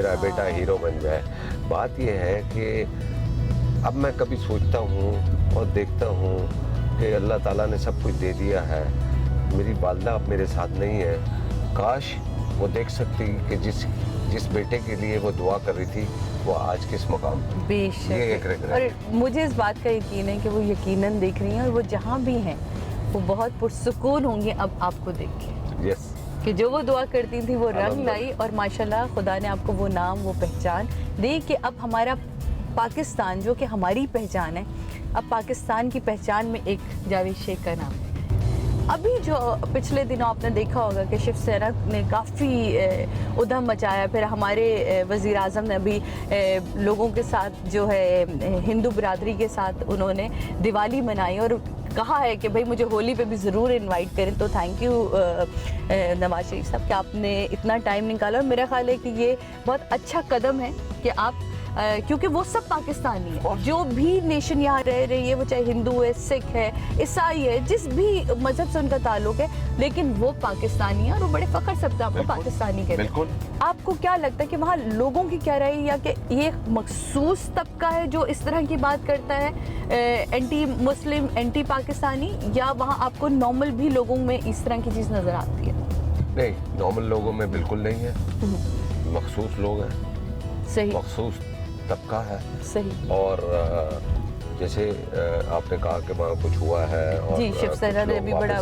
मेरा बेटा हीरो बन जाए। बात यह है कि अब मैं कभी सोचता हूँ और देखता हूँ कि अल्लाह ताला ने सब कुछ दे दिया है, मेरी वालदा अब मेरे साथ नहीं है। काश वो देख सकती कि जिस बेटे के लिए वो दुआ कर रही थी वो आज किस मकाम पर। बेशक। ये एक regret है। और मुझे इस बात का यकीन है कि वो यकीनन देख रही हैं और वो जहाँ भी हैं वो बहुत पुरसुकून होंगी अब आपको देख के। यस। कि जो वो दुआ करती थी वो रंग लाई और माशाल्लाह खुदा ने आपको वो नाम वो पहचान दी कि अब हमारा पाकिस्तान जो कि हमारी पहचान है, अब पाकिस्तान की पहचान में एक जावेद शेख का नाम है। अभी जो पिछले दिनों आपने देखा होगा कि शिवसेना ने काफ़ी उधम मचाया, फिर हमारे वज़ीर आज़म ने अभी लोगों के साथ जो है हिंदू बिरादरी के साथ उन्होंने दिवाली मनाई और कहा है कि भाई मुझे होली पे भी ज़रूर इनवाइट करें। तो थैंक यू नवाज शरीफ साहब कि आपने इतना टाइम निकाला और मेरा ख्याल है कि ये बहुत अच्छा कदम है कि आप क्योंकि वो सब पाकिस्तानी है, जो भी नेशन यहाँ रह रही है, वो चाहे हिंदू है, सिख है, ईसाई है, जिस भी मजहब से उनका ताल्लुक है, लेकिन वो पाकिस्तानी है और वो बड़े फ़ख्र से अपने आपको पाकिस्तानी कहते हैं। आपको क्या लगता है कि वहाँ लोगों की क्या राय, या कि ये एक मखसूस तबका है जो इस तरह की बात करता है, एंटी मुस्लिम, एंटी पाकिस्तानी, या वहाँ आपको नॉर्मल भी लोगों में इस तरह की चीज़ नज़र आती है? नहीं, नॉर्मल लोगों में बिल्कुल नहीं है, मखसूस लोग हैं। सही। मखसूस तबका है। सही। और जैसे आपने कहा कि वहाँ कुछ हुआ है और जी, शिवसेना ने भी बड़ा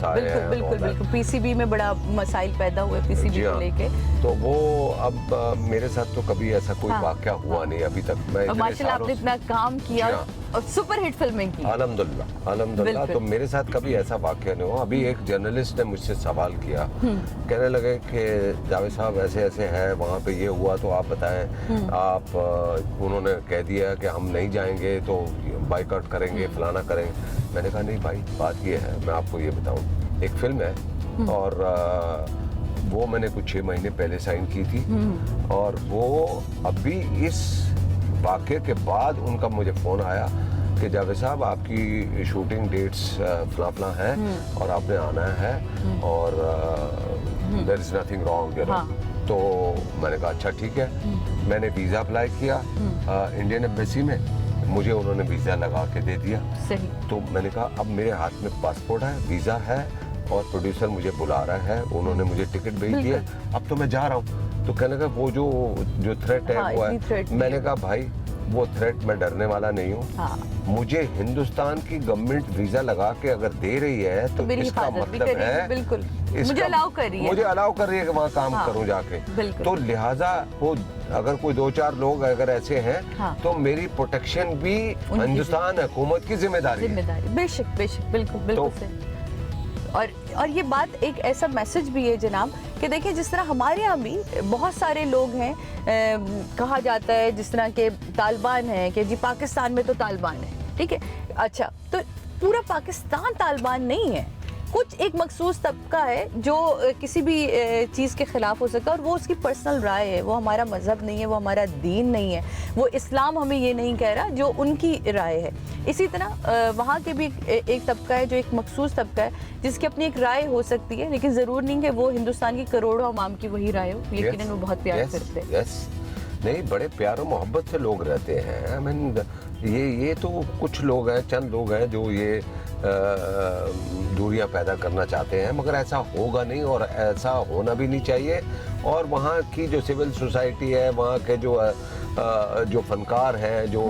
बिल्कुल पीसीबी में बड़ा मसाइल पैदा हुए पीसीबी को लेके। तो वो अब मेरे साथ तो कभी ऐसा कोई वाकया हुआ नहीं अभी तक। मैं माशाल्लाह आपने इतना काम किया और सुपर हिट फिल्में की। अल्हम्दुलिल्लाह। तो मेरे साथ कभी ऐसा वाकया नहीं हुआ। अभी एक जर्नलिस्ट ने मुझसे सवाल किया, कहने लगे कि जावेद साहब ऐसे ऐसे है, वहाँ पे ये हुआ तो आप बताएं। आप उन्होंने कह दिया कि हम नहीं जाएंगे तो बाइकआउट करेंगे, फलाना करेंगे। मैंने कहा नहीं भाई, बात ये है, मैं आपको ये बताऊं, एक फिल्म है और वो मैंने कुछ 6 महीने पहले साइन की थी और वो अभी इस वाक़े के बाद उनका मुझे फ़ोन आया कि जावेद साहब आपकी शूटिंग डेट्स फला है और आपने आना है और there is nothing wrong you know. तो मैंने कहा अच्छा ठीक है। मैंने वीज़ा अप्लाई किया इंडियन एम्बेसी में, मुझे उन्होंने वीज़ा लगा के दे दिया। सही। तो मैंने कहा अब मेरे हाथ में पासपोर्ट है, वीज़ा है और प्रोड्यूसर मुझे बुला रहा है, उन्होंने मुझे टिकट भेज दिया, अब तो मैं जा रहा हूँ। तो कहने का वो जो थ्रेट है वो है। मैंने कहा भाई वो थ्रेट मैं डरने वाला नहीं हूँ। मुझे हिंदुस्तान की गवर्नमेंट वीज़ा लगा के अगर दे रही है तो इसका मतलब है बिल्कुल मुझे अलाउ कर रही है कि वहाँ काम करूँ जाके। तो लिहाजा वो अगर कोई 2-4 लोग अगर ऐसे हैं तो मेरी प्रोटेक्शन भी हिंदुस्तान हुकूमत की जिम्मेदारी। बेशक बिल्कुल सही। और ये बात एक ऐसा मैसेज भी है जनाब कि देखिए जिस तरह हमारे यहाँ भी बहुत सारे लोग हैं, कहा जाता है जिस तरह के तालिबान है कि जी पाकिस्तान में तो तालिबान है, ठीक है, अच्छा तो पूरा पाकिस्तान तालिबान नहीं है। कुछ एक मखसूस तबका है जो किसी भी चीज़ के ख़िलाफ़ हो सकता है और वो उसकी पर्सनल राय है, वो हमारा मज़हब नहीं है, वो हमारा दीन नहीं है, वो इस्लाम हमें ये नहीं कह रहा, जो उनकी राय है। इसी तरह वहाँ के भी एक तबका है जो एक मखसूस तबका है जिसकी अपनी एक राय हो सकती है, लेकिन ज़रूर नहीं कि वो हिंदुस्तान की करोड़ों अवाम की वही राय हो। यकीनन वो बहुत प्यार करते हैं। नहीं, बड़े प्यार और मोहब्बत से लोग रहते हैं। आई मीन ये तो कुछ लोग हैं, चंद लोग हैं जो ये दूरियां पैदा करना चाहते हैं, मगर ऐसा होगा नहीं और ऐसा होना भी नहीं चाहिए। और वहाँ की जो सिविल सोसाइटी है, वहाँ के जो फनकार हैं, जो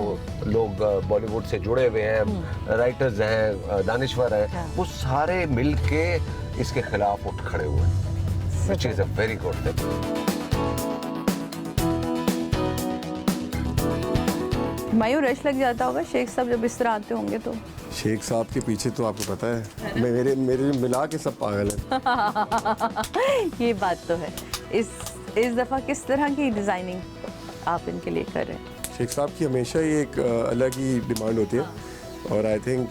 लोग बॉलीवुड से जुड़े हुए हैं, राइटर्स हैं, दानिश्वर हैं, वो सारे मिल के इसके खिलाफ उठ खड़े हुए हैं, which is a very good thing. मायूं रश लग जाता होगा शेख साहब जब इस तरह आते होंगे तो? शेख साहब के पीछे तो आपको पता है मेरे मिला के सब पागल हैं। ये बात तो है। इस दफ़ा किस तरह की डिज़ाइनिंग आप इनके लिए कर रहे हैं? शेख साहब की हमेशा ही एक अलग ही डिमांड होती है और आई थिंक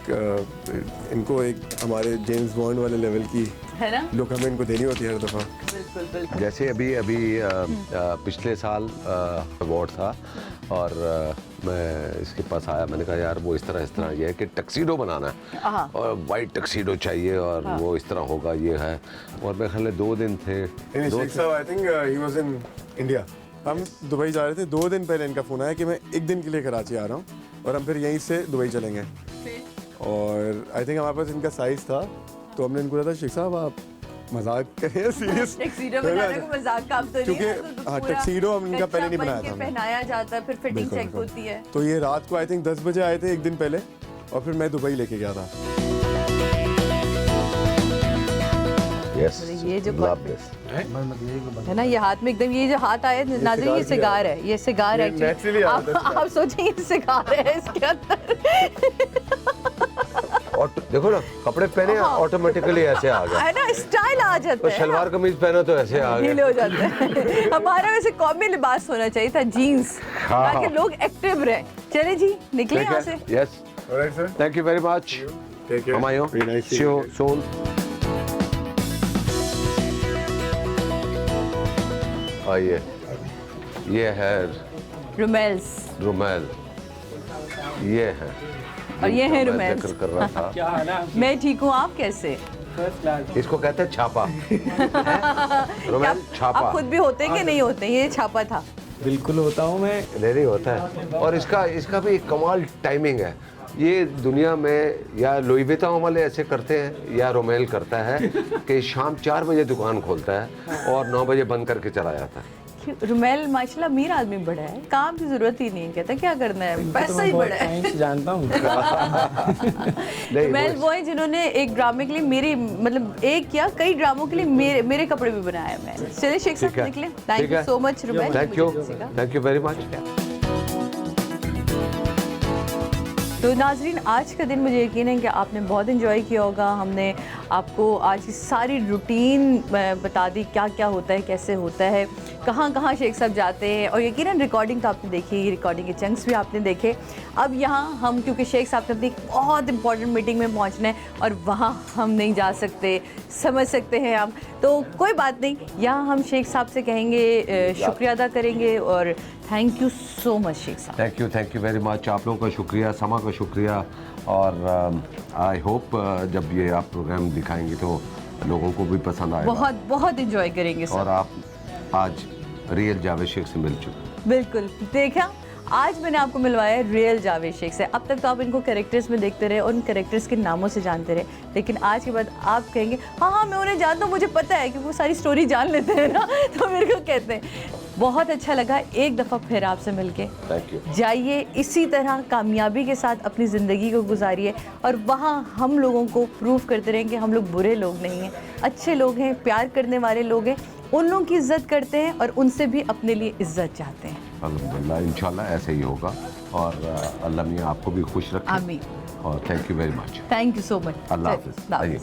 इनको एक हमारे जेम्स बॉन्ड वाले लेवल की है ना लुक हमें इनको देनी होती है हर दफ़ा। बिल्कुल। जैसे अभी पिछले साल अवार्ड था और मैं इसके पास आया, मैंने कहा यार वो इस तरह ये है कि टक्सीडो बनाना है और वाइट टक्सीडो चाहिए और वो इस तरह होगा, ये है। और मेरे ख्याल में 2 दिन थे। शेख साहब I think he was in India. हम दुबई जा रहे थे, 2 दिन पहले इनका फ़ोन आया कि मैं 1 दिन के लिए कराची आ रहा हूँ और हम फिर यहीं से दुबई चलेंगे। और आई थिंक हमारे पास इनका साइज़ था, तो हमने इनको कहा था शेख साहब आप मजाक करें सीरियस। टैक्सीडो बनाने को मजाक काम तो नहीं है, क्योंकि हाँ टैक्सीडो हम इनका पहले नहीं बनाया था हमने। पहनाया जाता है, फिर फिटिंग बिल्कुल, चेक बिल्कुल। होती है। तो ये रात को आई थिंक 10 बजे आए थे 1 दिन पहले, और फिर मैं दुबई लेके गया था। यस ये जो लव दिस। है ना, ये हाथ में एकदम, ये जो हाथ आया नाज़रीन, ये सिगार है, ये सिगार है naturally एक्चुअली। आता है आप सोचें ये सिगार है इसके अंदर। और देखो ना, कपड़े पहने ऑटोमेटिकली ऐसे आ गए, है ना, स्टाइल आ जाता तो है। शलवार कमीज पहनो तो ऐसे आ ढीले गए। हो जाते हैं। हमारा वैसे कौमी लिबास होना चाहिए था, जीन्स, हाँ। ताकि लोग एक्टिव रहे। चले जी, निकले यहाँ से। Yes, alright sir, thank you very much. Take care. हमायो, very nice see you soon. आइए, ये है रुमेल्स, रुमेल, ये है, और ये है मैं रुमेल्स। जिक्र कर रहा था। मैं ठीक हूँ, आप कैसे? इसको कहते हैं छापा। रुमेल आप छापा खुद भी होते हैं कि नहीं होते? ये छापा था। बिल्कुल होता हूँ मैं। नहीं होता है। और इसका भी एक कमाल टाइमिंग है। ये दुनिया में या लुई विटॉन वाले ऐसे करते हैं या रोमेल करता है कि शाम 4 बजे दुकान खोलता है और 9 बजे बंद करके चला जाता है। रुमेल माशाल्लाह अमीर आदमी बड़ा है, काम की जरूरत ही नहीं है, कहता क्या करना है, पैसा ही बड़ा है। टाइम से जानता हूँ। रुमेल वो है जिन्होंने एक ड्रामे के लिए मेरी, मतलब एक या कई ड्रामों के लिए मेरे कपड़े भी बनाए मैं। चलिए शेख साहब निकले। Thank you so much Rumel. Thank you very much. तो नाजरीन, आज का दिन मुझे यकीन है कि आपने बहुत इन्जॉय किया होगा। हमने आपको आज की सारी रूटीन बता दी, क्या क्या होता है, कैसे होता है, कहाँ कहाँ शेख साहब जाते हैं, और यकीनन रिकॉर्डिंग तो आपने देखी, रिकॉर्डिंग के चंक्स भी आपने देखे। अब यहाँ हम, क्योंकि शेख साहब ने अपनी बहुत इंपॉर्टेंट मीटिंग में पहुँचना है और वहाँ हम नहीं जा सकते, समझ सकते हैं आप, तो कोई बात नहीं, यहाँ हम शेख साहब से कहेंगे, शुक्रिया अदा करेंगे, और thank you so much Sheikh साहब। Thank you very much. आप लोगों का शुक्रिया, समा का शुक्रिया, और आई होप जब ये आप प्रोग्राम दिखाएंगे तो लोगों को भी पसंद आएगा। बहुत बहुत इंजॉय करेंगे सर। और आप आज रियल जावेद शेख से मिल चुके। बिल्कुल, देखा, आज मैंने आपको मिलवाया रियल जावेद शेख से। अब तक तो आप इनको कैरेक्टर्स में देखते रहे और उन कैरेक्टर्स के नामों से जानते रहे, लेकिन आज के बाद आप कहेंगे हाँ मैं उन्हें जानता हूँ, मुझे पता है, क्योंकि वो सारी स्टोरी जान लेते हैं ना, तो मेरे को कहते हैं। बहुत अच्छा लगा एक दफ़ा फिर आपसे मिलके। Thank you. जाइए इसी तरह कामयाबी के साथ अपनी ज़िंदगी को गुजारिए, और वहाँ हम लोगों को प्रूव करते रहें कि हम लोग बुरे लोग नहीं हैं, अच्छे लोग हैं, प्यार करने वाले लोग हैं, उन लोगों की इज़्ज़त करते हैं और उनसे भी अपने लिए इज़्ज़त चाहते हैं। अल्हम्दुलिल्लाह, इंशाल्लाह ऐसे ही होगा, और अल्लाह मियां आपको भी खुश रखे। आमीन। और thank you very much. Thank you so much. अल्लाह हाफ़िज़। आइए।